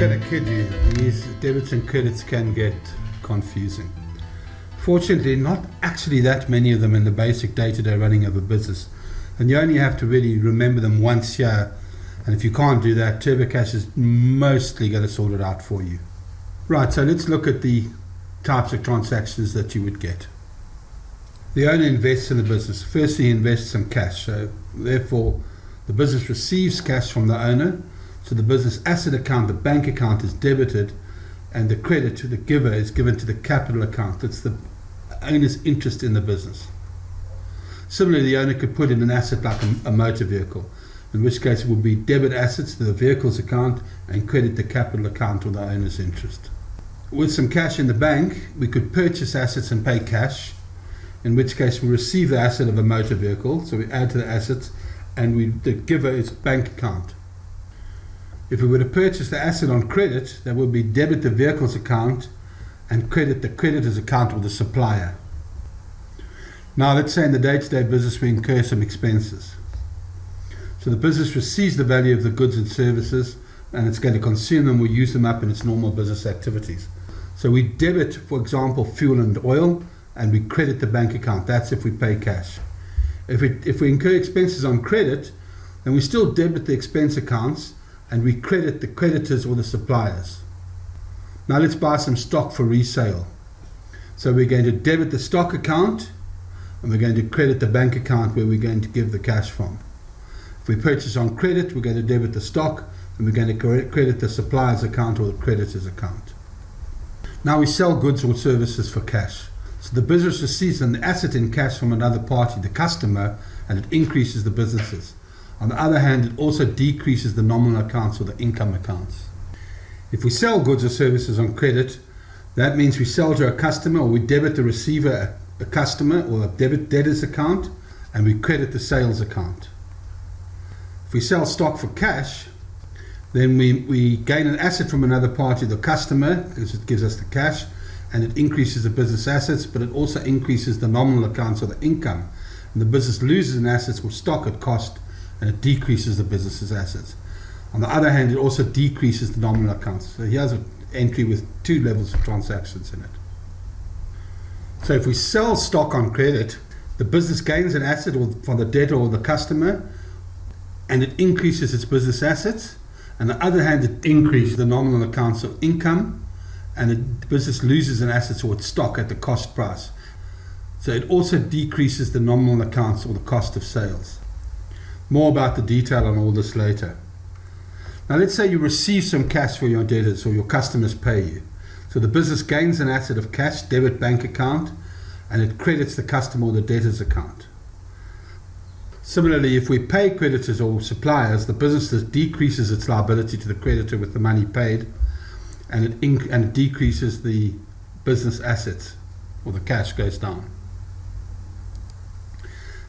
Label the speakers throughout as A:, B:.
A: going to kid you, these debits and credits can get confusing. Fortunately, not actually that many of them in the basic day-to-day running of a business, and you only have to really remember them once here, and if you can't do that, TurboCASH is mostly going to sort it out for you. Right, so let's look at the types of transactions that you would get. The owner invests in the business. Firstly, he invests some cash, so therefore the business receives cash from the owner, so the business asset account, the bank account, is debited, and the credit to the giver is given to the capital account. That's the owner's interest in the business. Similarly, the owner could put in an asset like a motor vehicle, in which case it would be debit assets to the vehicle's account and credit the capital account or the owner's interest. With some cash in the bank, we could purchase assets and pay cash, in which case we receive the asset of a motor vehicle, so we add to the assets, and the giver is bank account. If we were to purchase the asset on credit, that would be debit the vehicle's account and credit the creditor's account or the supplier. Now let's say in the day-to-day business we incur some expenses. So the business receives the value of the goods and services, and it's going to consume them or use them up in its normal business activities. So we debit, for example, fuel and oil, and we credit the bank account. That's if we pay cash. If we incur expenses on credit, then we still debit the expense accounts and we credit the creditors or the suppliers. Now let's buy some stock for resale. So we're going to debit the stock account and we're going to credit the bank account where we're going to give the cash from. If we purchase on credit, we're going to debit the stock and we're going to credit the supplier's account or the creditor's account. Now we sell goods or services for cash. So the business receives an asset in cash from another party, the customer, and it increases the businesses. On the other hand, it also decreases the nominal accounts or the income accounts. If we sell goods or services on credit, that means we sell to a customer, or we debit the receiver a customer or a debtor's account, and we credit the sales account. If we sell stock for cash, then we gain an asset from another party, the customer, because it gives us the cash, and it increases the business assets, but it also increases the nominal accounts or the income. And the business loses an asset or stock at cost, and it decreases the business's assets. On the other hand, it also decreases the nominal accounts. So here's an entry with two levels of transactions in it. So if we sell stock on credit, the business gains an asset from the debtor or the customer, and it increases its business assets. On the other hand, it increases the nominal accounts of income, and the business loses an asset or its stock at the cost price. So it also decreases the nominal accounts or the cost of sales. More about the detail on all this later. Now let's say you receive some cash for your debtors or your customers pay you. So the business gains an asset of cash, debit bank account, and it credits the customer or the debtor's account. Similarly, if we pay creditors or suppliers, the business decreases its liability to the creditor with the money paid, and it decreases the business assets, or the cash goes down.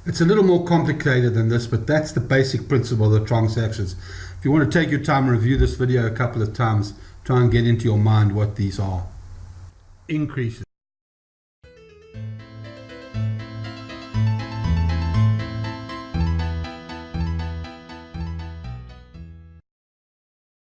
A: It's a little more complicated than this, but that's the basic principle of the transactions. If you want to take your time and review this video a couple of times, try and get into your mind what these are. Increases.